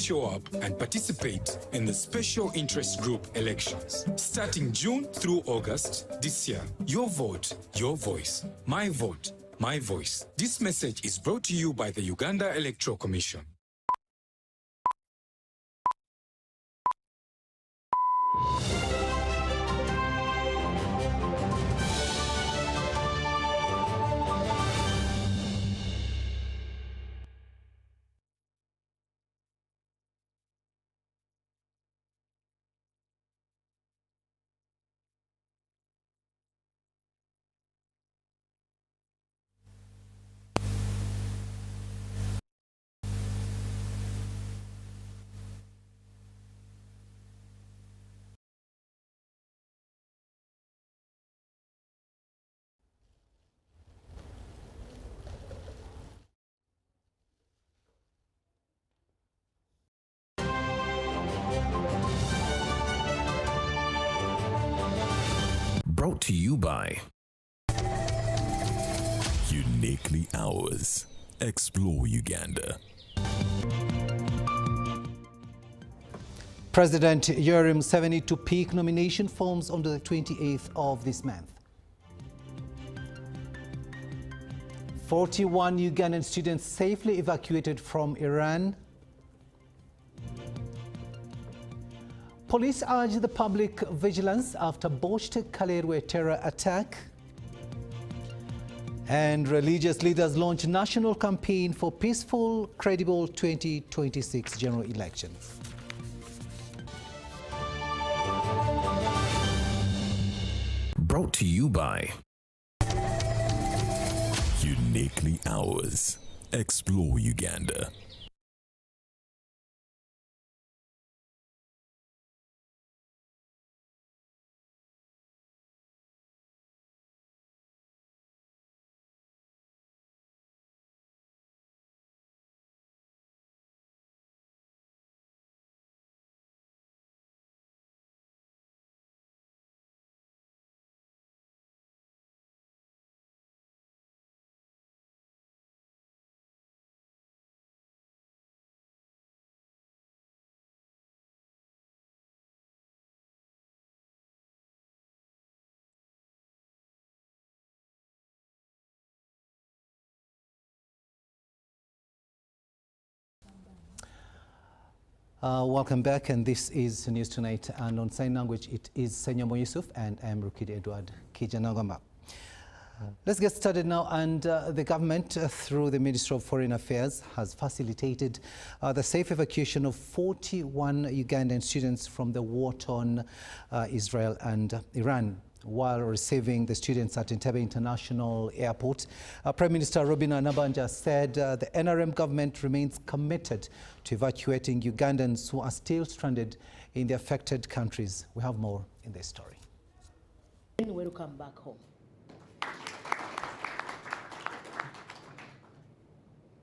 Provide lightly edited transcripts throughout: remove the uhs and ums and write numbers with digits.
show up and participate in the special interest group elections. Starting June through August this year, your vote, your voice. My vote, my voice. This message is brought to you by the Uganda Electoral Commission. Brought to you by Uniquely Ours. Explore Uganda. President Yoweri Museveni to pick nomination forms on the 28th of this month. 41 Ugandan students safely evacuated from Iran. Police urge the public vigilance after botched Kalerwe terror attack. And religious leaders launch national campaign for peaceful, credible 2026 general elections. Brought to you by Uniquely Ours. Explore Uganda. Welcome back, and this is News Tonight, and on sign language it is Senyomo Yusuf and I am Rukid Edward Kijanagamba. Let's get started now, and the government through the Ministry of Foreign Affairs has facilitated the safe evacuation of 41 Ugandan students from the war-torn Israel and Iran, while receiving the students at Entebbe International Airport. Prime Minister Robin Nabanja said the NRM government remains committed to evacuating Ugandans who are still stranded in the affected countries. We have more in this story. Welcome back home.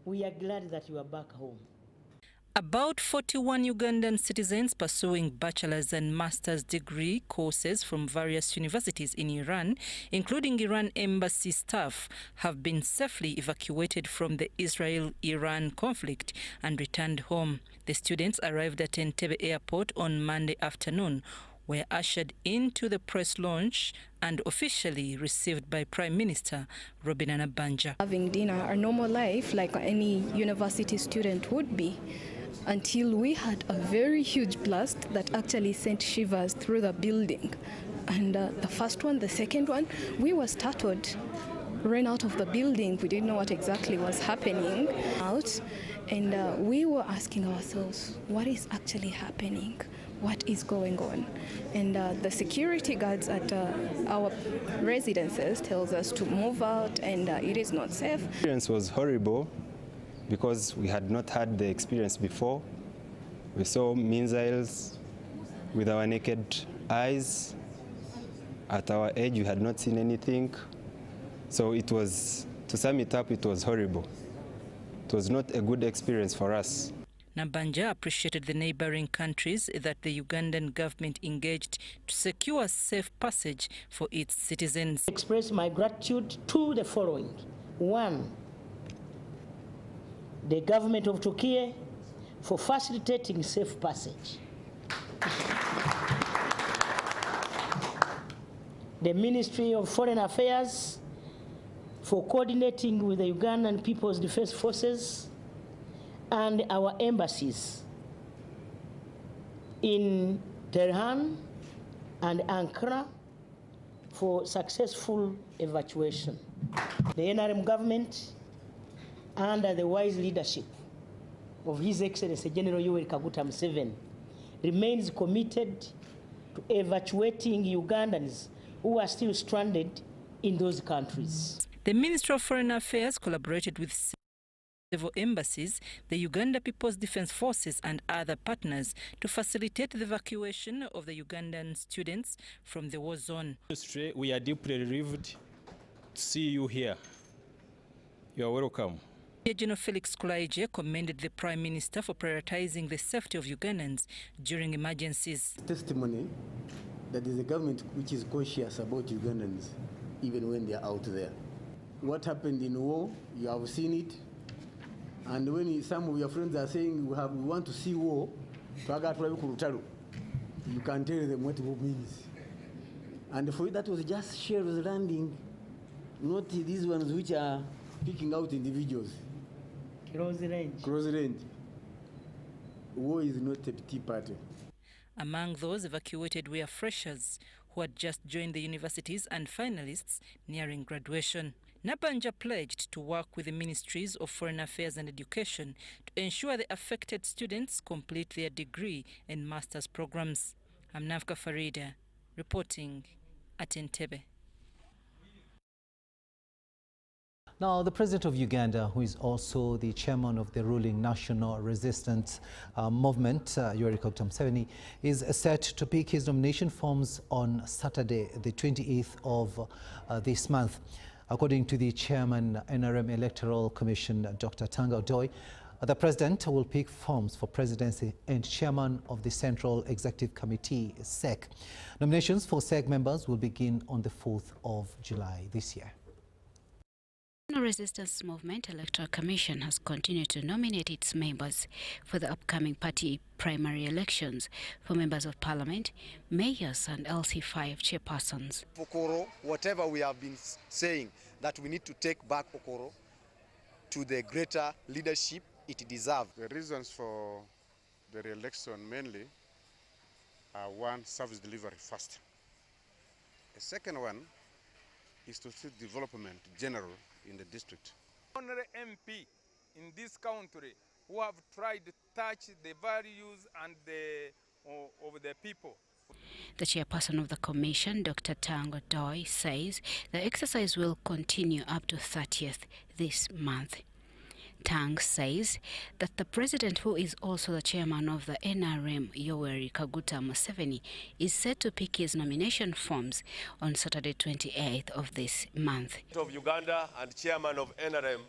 We are glad that you are back home. About 41 Ugandan citizens pursuing bachelor's and master's degree courses from various universities in Iran, including Iran embassy staff, have been safely evacuated from the Israel-Iran conflict and returned home. The students arrived at Entebbe Airport on Monday afternoon, were ushered into the press launch and officially received by Prime Minister Robin Nabanja. Having dinner, a normal life like any university student would be, until we had a very huge blast that actually sent shivers through the building. And the first one, the second one, we were startled, ran out of the building. We didn't know what exactly was happening out. And we were asking ourselves, what is actually happening? What is going on? And the security guards at our residences tells us to move out, and it is not safe. The experience was horrible because we had not had the experience before. We saw missiles with our naked eyes. At our age, we had not seen anything. So it was, to sum it up, it was horrible. It was not a good experience for us. Nabanja appreciated the neighboring countries that the Ugandan government engaged to secure safe passage for its citizens. I express my gratitude to the following. One, the government of Turkey for facilitating safe passage. The Ministry of Foreign Affairs for coordinating with the Ugandan People's Defense Forces and our embassies in Tehran and Ankara for successful evacuation. The NRM government, under the wise leadership of His Excellency General Yoweri Kaguta Museveni, remains committed to evacuating Ugandans who are still stranded in those countries. The Ministry of Foreign Affairs collaborated with several embassies, the Uganda People's Defense Forces and other partners to facilitate the evacuation of the Ugandan students from the war zone. We are deeply relieved to see you here. You are welcome. General Felix Kulaije commended the Prime Minister for prioritizing the safety of Ugandans during emergencies. Testimony that is a government which is conscious about Ugandans even when they are out there. What happened in war, you have seen it. And when some of your friends are saying we want to see war, you can tell them what war means. And for you, that was just shells landing, not these ones which are picking out individuals. Close range. Close range. War is not a petty party. Among those evacuated were freshers who had just joined the universities and finalists nearing graduation. Nabanja pledged to work with the Ministries of Foreign Affairs and Education to ensure the affected students complete their degree and master's programs. I'm Nafka Farida, reporting at Entebbe. Now, the president of Uganda, who is also the chairman of the ruling National Resistance Movement, Yoweri Kaguta Museveni, is set to pick his nomination forms on Saturday, the 28th of this month. According to the chairman, NRM Electoral Commission, Dr. Tanga Odoi, the president will pick forms for presidency and chairman of the Central Executive Committee, SEC. Nominations for SEC members will begin on the 4th of July this year. The Resistance Movement Electoral Commission has continued to nominate its members for the upcoming party primary elections for members of parliament, mayors and LC5 chairpersons. Okoro, whatever we have been saying, that we need to take back Okoro to the greater leadership it deserves. The reasons for the re-election mainly are one, service delivery first. The second one is to see development general in the district. Only MP in this country who have tried to touch the values and of the people. The chairperson of the commission, Dr. Tanga Odoi, says the exercise will continue up to 30th this month. Tang says that the president, who is also the chairman of the NRM, Yoweri Kaguta Museveni, is set to pick his nomination forms on Saturday 28th of this month. Of Uganda and chairman of NRM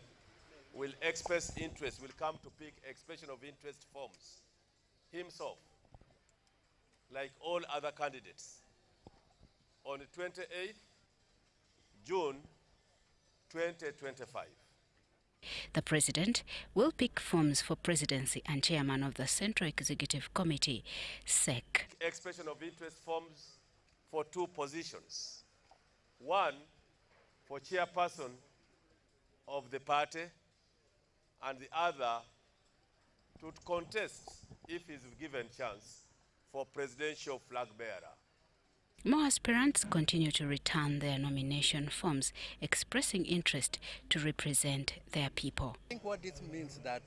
will express interest, will come to pick expression of interest forms himself, like all other candidates, on the 28th June 2025. The president will pick forms for presidency and chairman of the Central Executive Committee, SEC. Expression of interest forms for two positions. One for chairperson of the party, and the other to contest, if he's given chance, for presidential flag bearer. More aspirants continue to return their nomination forms, expressing interest to represent their people. I think what this means that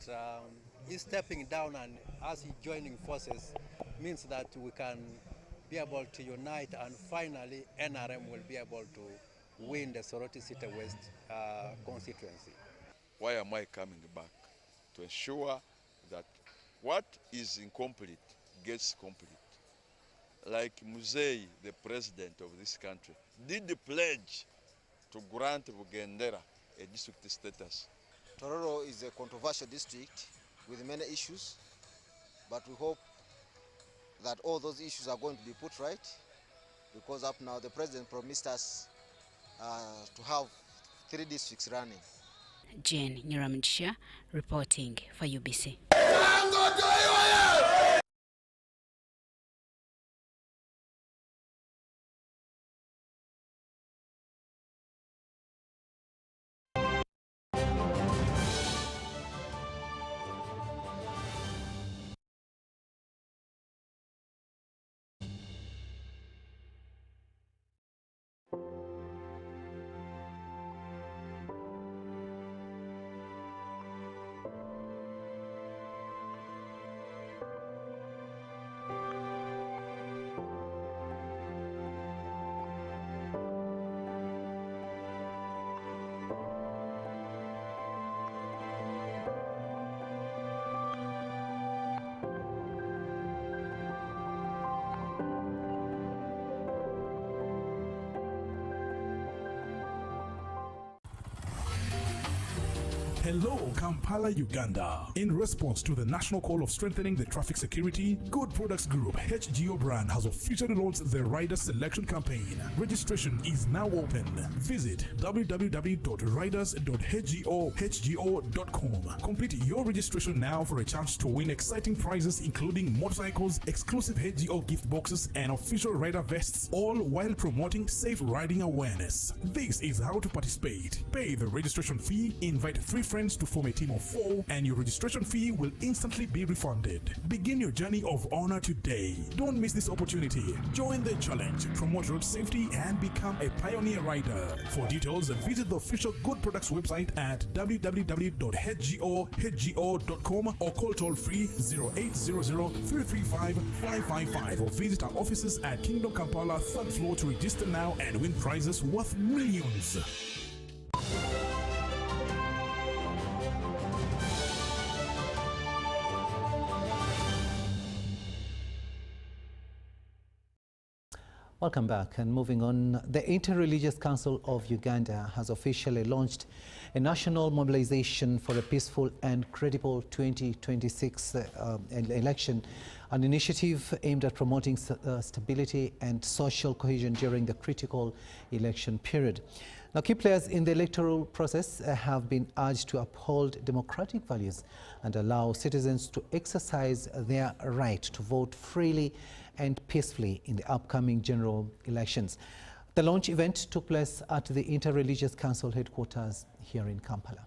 he's stepping down, and us joining forces means that we can be able to unite, and finally NRM will be able to win the Soroti City West constituency. Why am I coming back? To ensure that what is incomplete gets complete. Like Muzei, the president of this country, did the pledge to grant Bugendera a district status. Tororo is a controversial district with many issues, but we hope that all those issues are going to be put right, because up now the president promised us to have 3 districts running. Jane Nyuramjia reporting for UBC. Hello, Kampala, Uganda. In response to the national call of strengthening the traffic security, Good Products Group HGO brand has officially launched the Rider Selection Campaign. Registration is now open. Visit www.riders.hgo.com. Complete your registration now for a chance to win exciting prizes including motorcycles, exclusive HGO gift boxes, and official rider vests, all while promoting safe riding awareness. This is how to participate. Pay the registration fee, invite 3 friends to form a team of 4, and your registration fee will instantly be refunded. Begin your journey of honor today. Don't miss this opportunity. Join the challenge, promote road safety, and become a pioneer rider. For details, visit the official Good Products website at www.hgo.com or call toll-free 0800-335-555 or visit our offices at Kingdom Kampala 3rd floor to register now and win prizes worth millions. Welcome back, and moving on, the Interreligious Council of Uganda has officially launched a national mobilization for a peaceful and credible 2026 election, an initiative aimed at promoting stability and social cohesion during the critical election period. Now, key players in the electoral process have been urged to uphold democratic values and allow citizens to exercise their right to vote freely and peacefully in the upcoming general elections. The launch event took place at the Interreligious Council headquarters here in Kampala.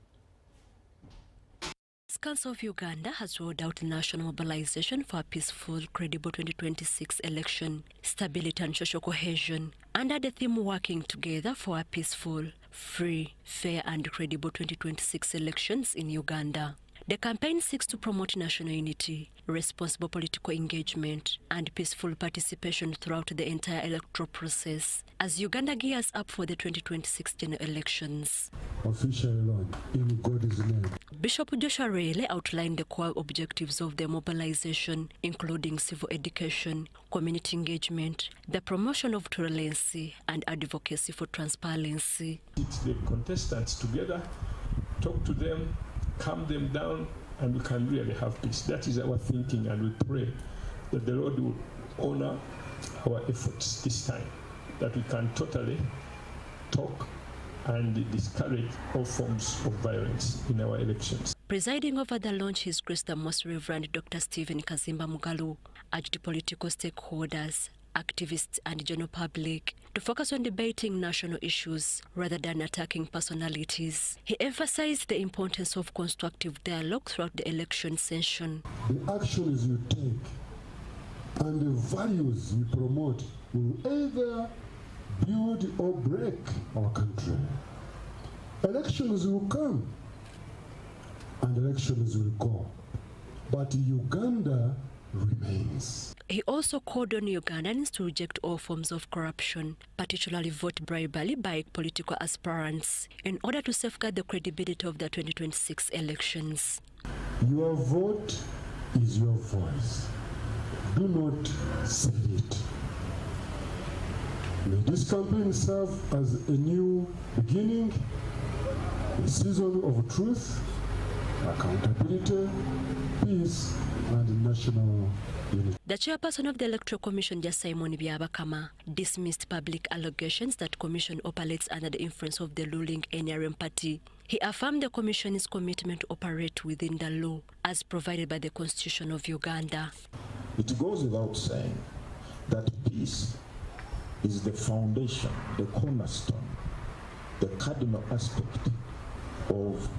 The Council of Uganda has rolled out national mobilization for a peaceful, credible 2026 election, stability and social cohesion, under the theme Working Together for a Peaceful, Free, Fair and Credible 2026 elections in Uganda. The campaign seeks to promote national unity, responsible political engagement, and peaceful participation throughout the entire electoral process as Uganda gears up for the 2026 general elections. Officially launched in God's name. Bishop Joshua Rayleigh outlined the core objectives of the mobilization, including civil education, community engagement, the promotion of tolerance, and advocacy for transparency. It's the contestants together, talk to them, calm them down, and we can really have peace. That is our thinking, and we pray that the Lord will honor our efforts this time, that we can totally talk and discourage all forms of violence in our elections. Presiding over the launch, His Grace the Most Reverend Dr. Stephen Kazimba Mugalu urged political stakeholders, activists and general public to focus on debating national issues rather than attacking personalities. He emphasized the importance of constructive dialogue throughout the election session. The actions you take and the values you promote will either build or break our country. Elections will come and elections will go, but Uganda remains. He also called on Ugandans to reject all forms of corruption, particularly vote bribery by political aspirants, in order to safeguard the credibility of the 2026 elections. Your vote is your voice. Do not sell it. May this campaign serve as a new beginning, a season of truth, accountability, peace, and national unity. The chairperson of the Electoral Commission, Simon Byabakama, dismissed public allegations that Commission operates under the influence of the ruling NRM party. He affirmed the Commission's commitment to operate within the law as provided by the Constitution of Uganda. It goes without saying that peace is the foundation, the cornerstone, the cardinal aspect of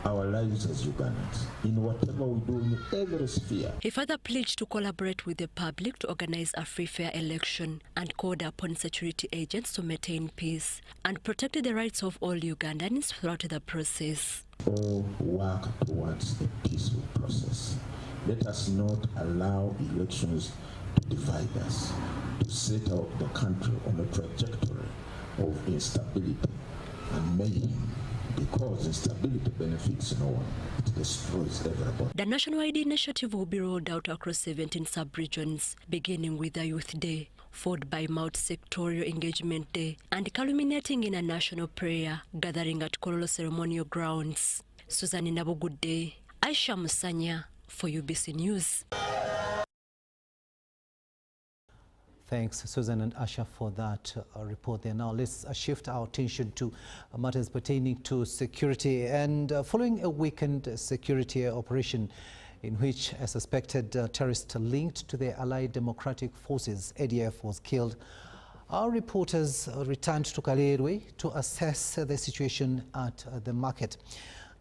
our lives as Ugandans, in whatever we do in every sphere. He further pledged to collaborate with the public to organize a free, fair election and called upon security agents to maintain peace and protect the rights of all Ugandans throughout the process. All work towards a peaceful process. Let us not allow elections to divide us, to set out the country on a trajectory of instability and mayhem. Because instability benefits no one, it destroys everybody. The National ID initiative will be rolled out across 17 sub-regions, beginning with the Youth Day, followed by Multi-Sectorial Engagement Day, and culminating in a national prayer gathering at Kololo Ceremonial Grounds. Susan Nabogude, Aisha Musanya for UBC News. Thanks, Susan and Asha, for that report there. Now, let's shift our attention to matters pertaining to security. And following a weekend security operation in which a suspected terrorist linked to the Allied Democratic Forces, ADF, was killed, our reporters returned to Kalirwe to assess the situation at the market.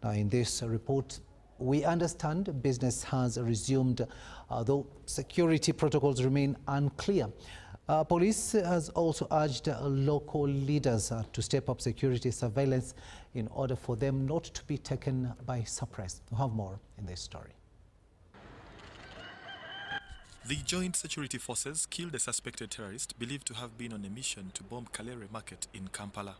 Now, in this report, we understand business has resumed, though security protocols remain unclear. Police has also urged local leaders to step up security surveillance in order for them not to be taken by surprise. We'll have more in this story. The Joint Security Forces killed a suspected terrorist believed to have been on a mission to bomb Kalere Market in Kampala.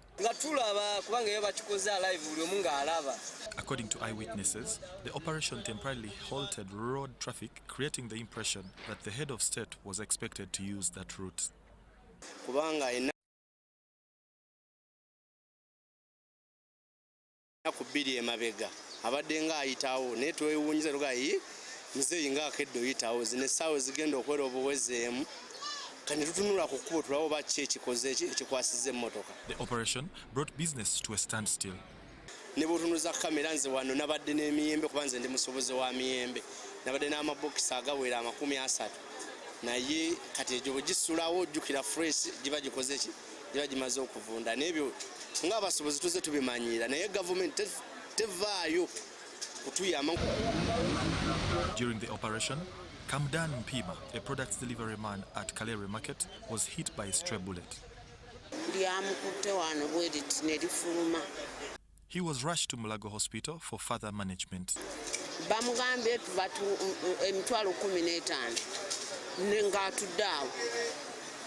According to eyewitnesses, the operation temporarily halted road traffic, creating the impression that the head of state was expected to use that route. The operation brought business to a standstill. During the operation, Kamdan Mpima, a products delivery man at Kalere Market, was hit by a stray bullet. He was rushed to Mulago Hospital for further management.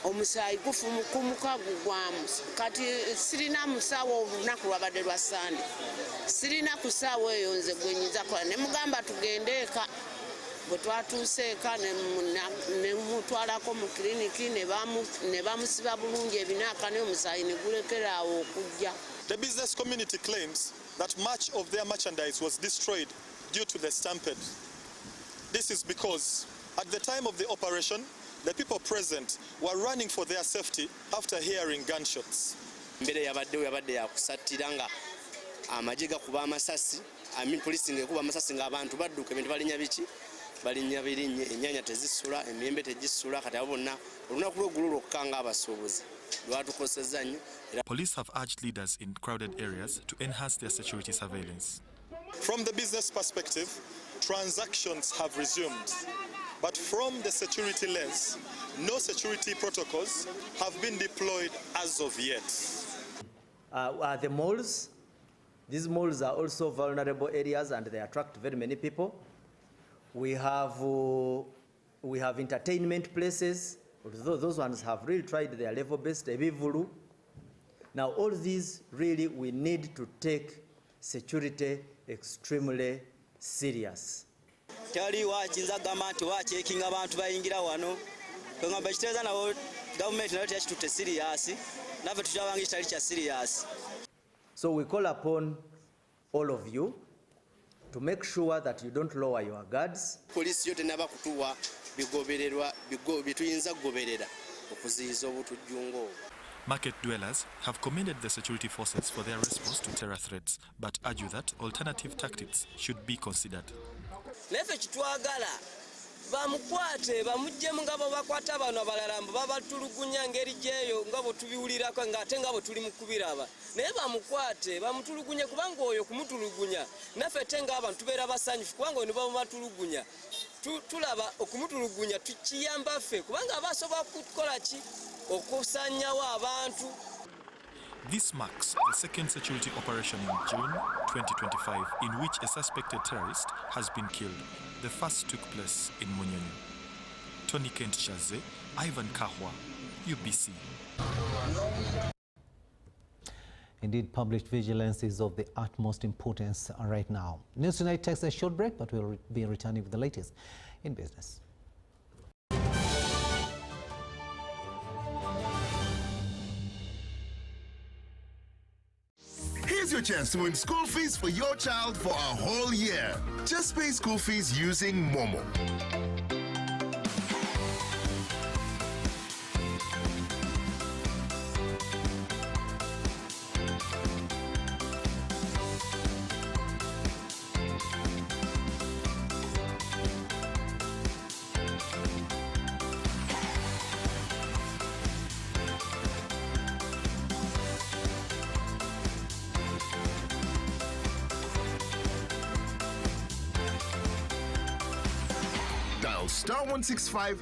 Omusayi kumuka gugwamu kati sirina musawo olunaku lwabadde lwa Sande sirina kusaawo eyo nze gwenyiza kola ne mugamba tugendeeka bwe twatuuseeka ne mutwalako mu kiriniki ne bamusiba bulungi ebinaaka ne omusayi ne gulekera awo okujja. The business community claims that much of their merchandise was destroyed due to the stampede. This is because at the time of the operation, the people present were running for their safety after hearing gunshots. Police have urged leaders in crowded areas to enhance their security surveillance. From the business perspective, transactions have resumed. But from the security lens, no security protocols have been deployed as of yet. The malls, these malls are also vulnerable areas and they attract very many people. We have entertainment places, those ones have really tried their level-based ebivulu. Now all these really we need to take security extremely serious. Tali wachinza gamba nti wachekinga abantu bayingira wano ngamba kiteza nawo government nayo yachitute serious nave tujabangi kitali cha serious. So we call upon all of you to make sure that you don't lower your guards. Police yote naba kutuwa bigobererwa bituyinza goberera okuziyiza obutujjungo. Market dwellers have commended the security forces for their response to terror threats, but argue that alternative tactics should be considered. Bamukwate bamujjemu ngabo bakwata bano abalala babatulugunya ngeri jeyo ngabo tubiwulirako ngate ngabo tuli mukubiraba naye bamukwate bamutulugunye kubanga oyo kumutulugunya naffe tenga abantu tubeera basanyufu kubanga oyo babatulugunya tulaba okumutulugunya tukiyamba ffe kubanga abasobola kukola ki okusanyawo abantu. This marks the second security operation in June 2025 in which a suspected terrorist has been killed. The first took place in Munyonyo. Tony Kent Chaze, Ivan Kahwa, UBC. Indeed, public vigilance is of the utmost importance right now. News Tonight takes a short break, but we'll be returning with the latest in business. Here's your chance to win school fees for your child for a whole year. Just pay school fees using Momo. Dial *165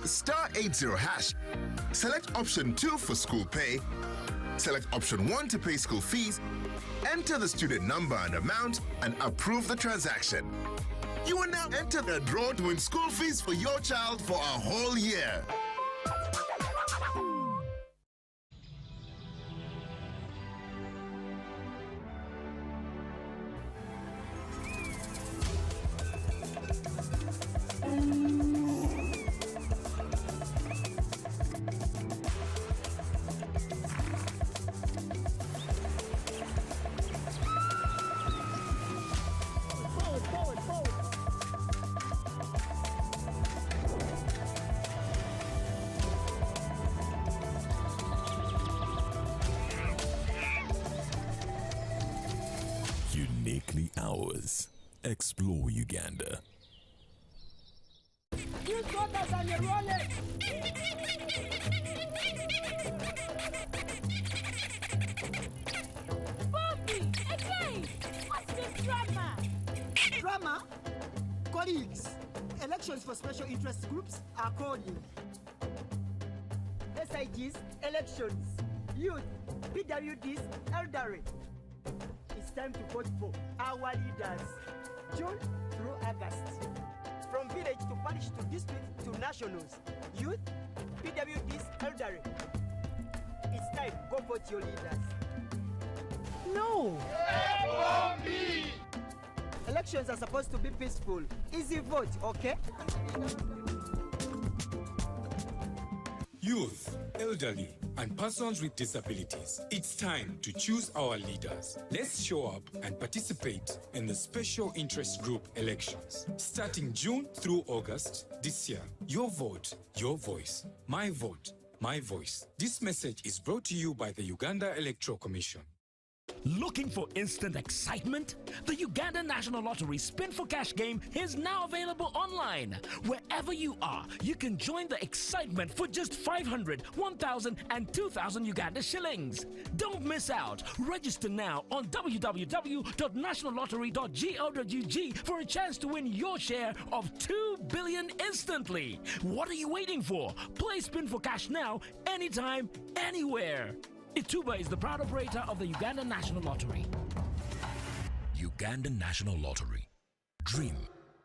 *80 hash. Select option 2 for school pay. Select option 1 to pay school fees. Enter the student number and amount and approve the transaction. You will now enter the draw to win school fees for your child for a whole year. Uniquely ours. Explore Uganda. Drama? Colleagues, elections for special interest groups are calling. SIGs, elections, youth, PWDs, elderly. It's time to vote for our leaders, June through August. From village to parish to district to nationals, youth, PWDs, elderly. It's time, go vote your leaders. No! Elections are supposed to be peaceful. Easy vote, okay? Youth, elderly, and persons with disabilities. It's time to choose our leaders. Let's show up and participate in the special interest group elections. Starting June through August this year. Your vote, your voice. My vote, my voice. This message is brought to you by the Uganda Electoral Commission. Looking for instant excitement? The Uganda National Lottery Spin for Cash game is now available online. Wherever you are, you can join the excitement for just 500, 1,000 and 2,000 Uganda shillings. Don't miss out. Register now on www.nationallottery.go.ug for a chance to win your share of 2 billion instantly. What are you waiting for? Play Spin for Cash now, anytime, anywhere. Ituba is the proud operator of the Uganda National Lottery. Uganda National Lottery. Dream.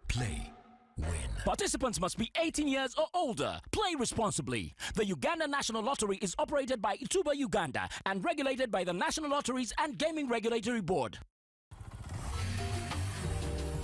Play. Win. Participants must be 18 years or older. Play responsibly. The Uganda National Lottery is operated by Ituba Uganda and regulated by the National Lotteries and Gaming Regulatory Board.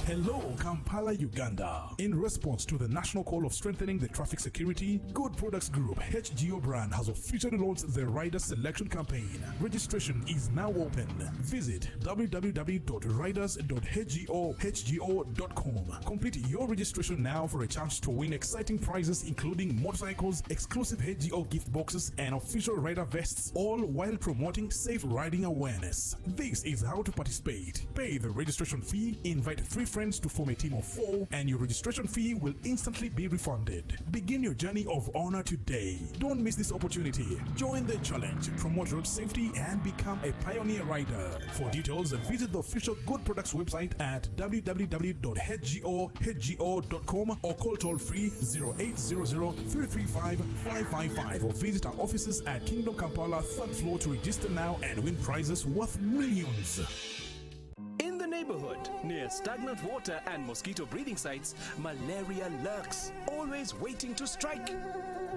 Hello, Kampala, Uganda. In response to the national call of strengthening the traffic security, Good Products Group HGO brand has officially launched the rider selection campaign. Registration is now open. Visit www.riders.hgo.com. Complete your registration now for a chance to win exciting prizes including motorcycles, exclusive HGO gift boxes, and official rider vests, all while promoting safe riding awareness. This is how to participate. Pay the registration fee, invite 3 friends to form a team of 4, and your registration fee will instantly be refunded. Begin your journey of honor today. Don't miss this opportunity. Join the challenge, promote road safety, and become a pioneer rider. For details, visit the official Good Products website at www.hgo.com or call toll-free 0800-335-555 or visit our offices at Kingdom Kampala 3rd floor to register now and win prizes worth millions. In the neighborhood, near stagnant water and mosquito breeding sites, malaria lurks, always waiting to strike.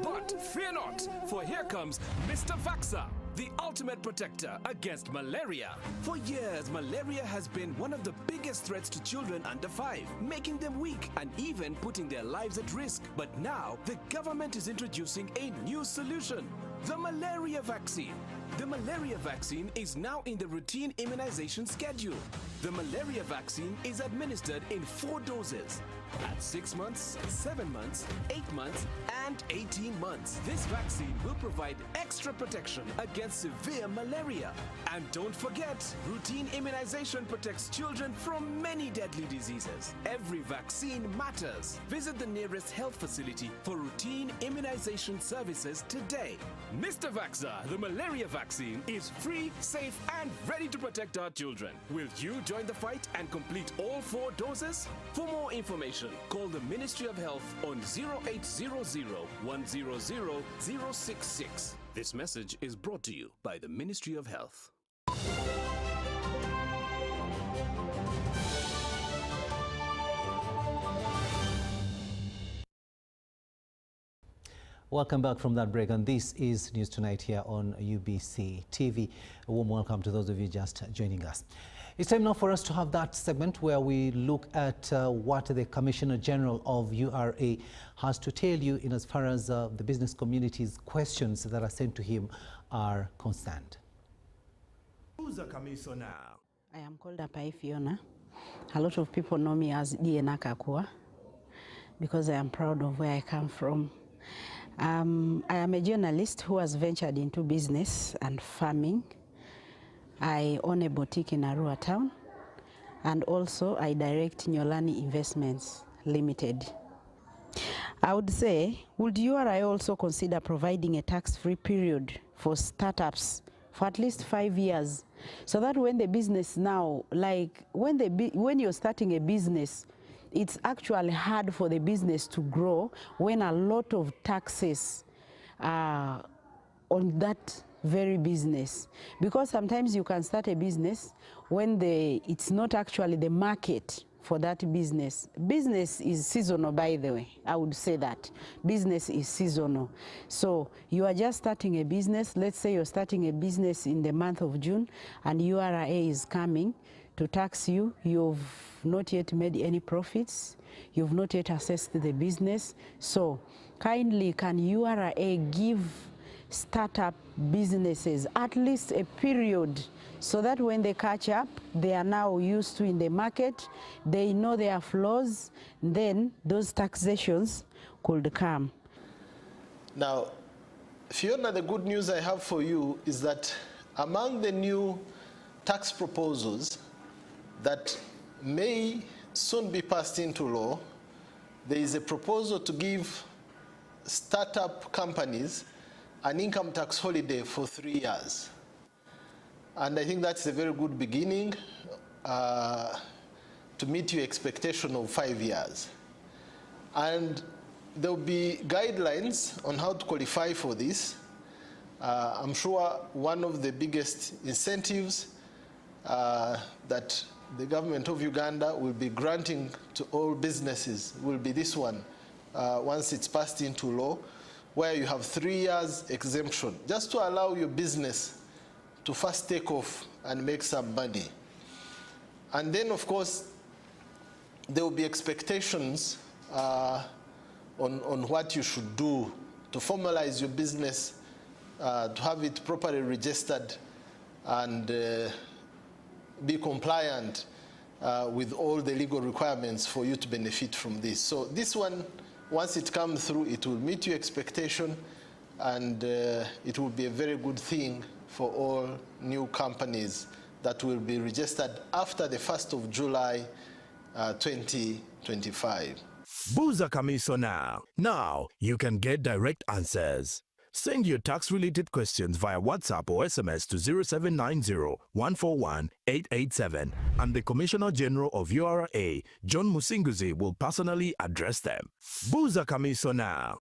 But fear not, for here comes Mr. Vaxxer, the ultimate protector against malaria. For years, malaria has been one of the biggest threats to children under 5, making them weak and even putting their lives at risk. But now, the government is introducing a new solution, the malaria vaccine. The malaria vaccine is now in the routine immunization schedule. The malaria vaccine is administered in 4 doses at 6 months, 7 months, 8 months, and 18 months. This vaccine will provide extra protection against severe malaria. And don't forget, routine immunization protects children from many deadly diseases. Every vaccine matters. Visit the nearest health facility for routine immunization services today. Mr. Vaxxer, the malaria vaccine is free, safe, and ready to protect our children. Will you join the fight and complete all 4 doses? For more information, call the Ministry of Health on 0800-100-066. This message is brought to you by the Ministry of Health. Welcome back from that break, and this is News Tonight here on UBC TV. A warm welcome to those of you just joining us. It's time now for us to have that segment where we look at what the Commissioner General of URA has to tell you in as far as the business community's questions that are sent to him are concerned. Who's the commissioner? I am called Apai Fiona. A lot of people know me as Diena Kakua because I am proud of where I come from. I am a journalist who has ventured into business and farming. I own a boutique in Arua town, and also I direct Nyolani Investments Limited. I would say, would URI also consider providing a tax-free period for startups for at least 5 years, so that when the business now, like when you're starting a business, it's actually hard for the business to grow when a lot of taxes are on that very business. Because sometimes you can start a business when it's not actually the market for that business. Business is seasonal, by the way. I would say that. Business is seasonal. So you are just starting a business. Let's say you're starting a business in the month of June and URA is coming to tax you. You've not yet made any profits. You've not yet assessed the business. So kindly, can URA give startup businesses at least a period so that when they catch up, they are now used to in the market, they know their flaws, then those taxations could come. Now, Fiona, the good news I have for you is that among the new tax proposals that may soon be passed into law, there is a proposal to give startup companies an income tax holiday for 3 years. And I think that's a very good beginning to meet your expectation of 5 years. And there will be guidelines on how to qualify for this. I'm sure one of the biggest incentives that the government of Uganda will be granting to all businesses will be this one, once it's passed into law, where you have 3 years exemption, just to allow your business to first take off and make some money. And then, of course, there will be expectations on what you should do to formalize your business, to have it properly registered, and be compliant with all the legal requirements for you to benefit from this. So this one, once it comes through, it will meet your expectation, and it will be a very good thing for all new companies that will be registered after the 1st of July 2025. Buza Kamiso now you can get direct answers. Send your tax-related questions via WhatsApp or SMS to 0790-141-887, and the Commissioner General of URA, John Musinguzi, will personally address them. Buza Kamiso now.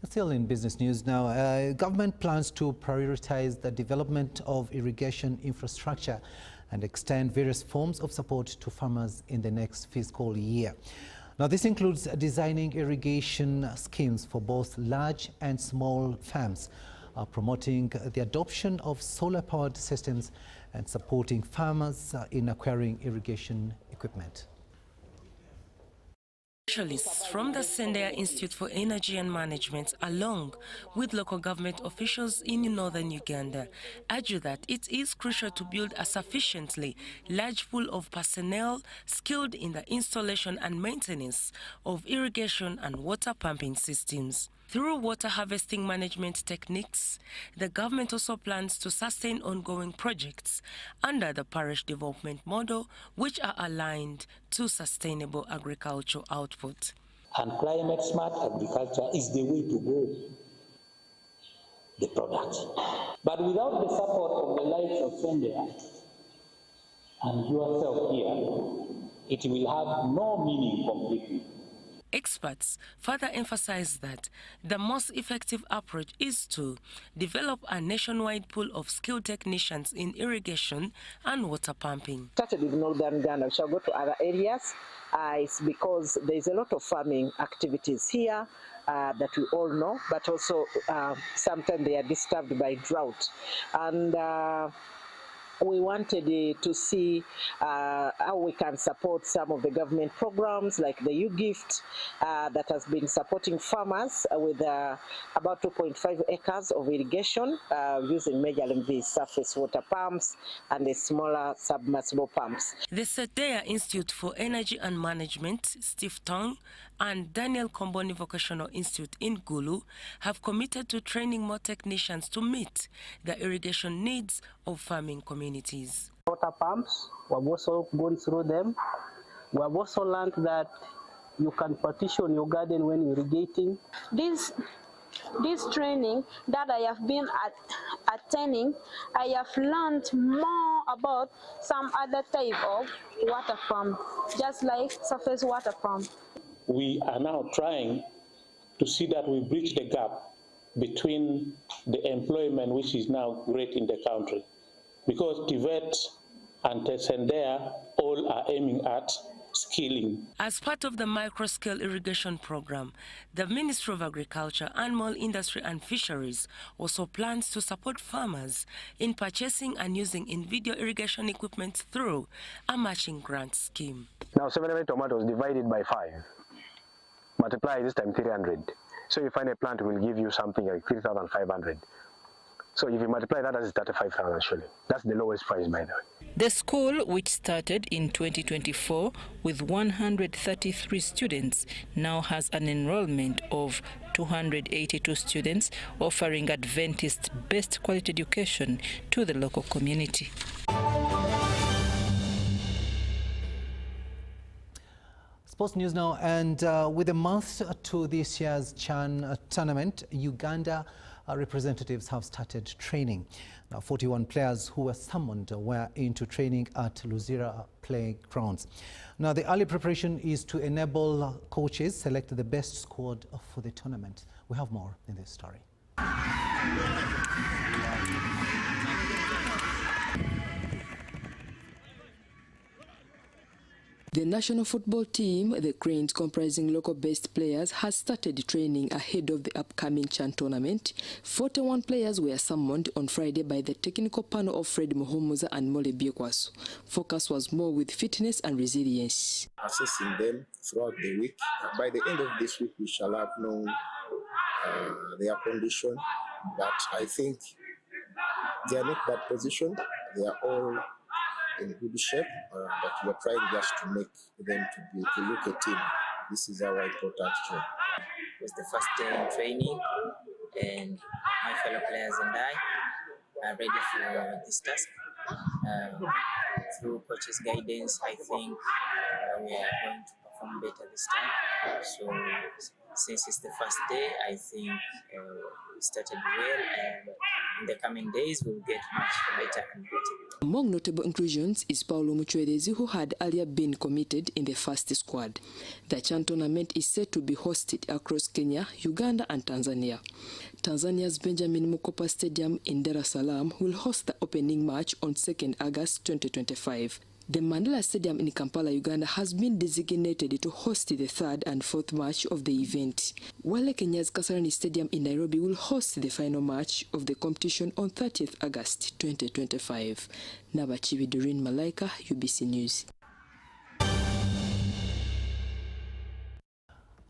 Still in business news now, government plans to prioritize the development of irrigation infrastructure and extend various forms of support to farmers in the next fiscal year. Now, this includes designing irrigation schemes for both large and small farms, promoting the adoption of solar-powered systems, and supporting farmers in acquiring irrigation equipment. Specialists from the Sendea Institute for Energy and Management, along with local government officials in northern Uganda, argue that it is crucial to build a sufficiently large pool of personnel skilled in the installation and maintenance of irrigation and water pumping systems. Through water harvesting management techniques, the government also plans to sustain ongoing projects under the parish development model, which are aligned to sustainable agricultural output. And climate smart agriculture is the way to go, the product. But without the support of the likes of Sendea and yourself here, it will have no meaning completely. Experts further emphasize that the most effective approach is to develop a nationwide pool of skilled technicians in irrigation and water pumping. Started with northern Ghana, we shall go to other areas. It's because there's a lot of farming activities here that we all know, but also sometimes they are disturbed by drought. And we wanted to see how we can support some of the government programs like the U-Gift that has been supporting farmers with about 2.5 acres of irrigation using major LMV surface water pumps and the smaller submersible pumps. The Sendea Institute for Energy and Management, Steve Tong, and Daniel Komboni Vocational Institute in Gulu have committed to training more technicians to meet the irrigation needs of farming communities. Water pumps, we've also gone through them. We have also learned that you can partition your garden when irrigating. This training that I have been attending, I have learned more about some other type of water pump, just like surface water pump. We are now trying to see that we bridge the gap between the employment which is now great in the country, because TVET and Sendea all are aiming at skilling. As part of the micro-scale irrigation program, the Ministry of Agriculture, Animal Industry and Fisheries also plans to support farmers in purchasing and using in-video irrigation equipment through a matching grant scheme. Now 700 tomatoes divided by 5. Multiply this time 300. So you find a plant will give you something like 3,500. So if you multiply that, as 35,000 shilling. That's the lowest price, by the way. The school, which started in 2024 with 133 students, now has an enrollment of 282 students, offering Adventist best quality education to the local community. Sports news now, and with a month to this year's CHAN tournament, Uganda representatives have started training. Now, 41 players who were summoned were into training at Luzira playgrounds. Now, the early preparation is to enable coaches select the best squad for the tournament. We have more in this story. The national football team, the Cranes, comprising local-based players, has started training ahead of the upcoming CHAN tournament. 41 players were summoned on Friday by the technical panel of Fred Muhumuza and Mole Biekwasu. Focus was more with fitness and resilience. Assessing them throughout the week. By the end of this week, we shall have known their condition, but I think they are not bad position. They are all in good shape, but we are trying just to make them to look a team. This is our important job. It was the first day in training, and my fellow players and I are ready for this task. Through coach's guidance, I think we are going to perform better this time. So since it's the first day, I think we started well, and in the coming days we'll get much better and better. Among notable inclusions is Paulo Muchwerezi, who had earlier been committed in the first squad. The CHAN tournament is set to be hosted across Kenya, Uganda and Tanzania. Tanzania's Benjamin Mkapa Stadium in Dar es Salaam will host the opening match on 2nd August 2025. The Mandela Stadium in Kampala, Uganda has been designated to host the 3rd and 4th match of the event, while Kenya's Kasarani Stadium in Nairobi will host the final match of the competition on 30th August 2025. Nabachibi Doreen Malaika, UBC News.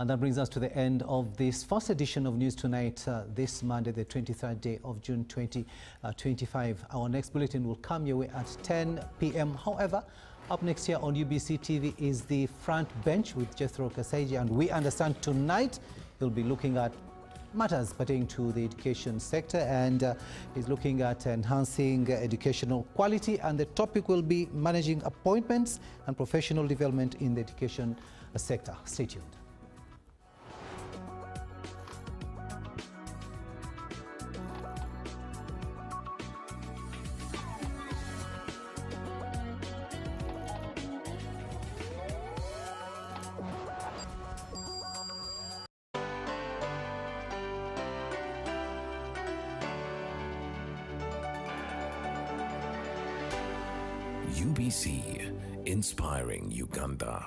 And that brings us to the end of this first edition of News Tonight, this Monday, the 23rd day of June 2025. Our next bulletin will come your way at 10 p.m. However, up next here on UBC TV is the Front Bench with Jethro Kasaiji, and we understand tonight he'll be looking at matters pertaining to the education sector, and he's looking at enhancing educational quality, and the topic will be managing appointments and professional development in the education sector. Stay tuned. UBC, inspiring Uganda.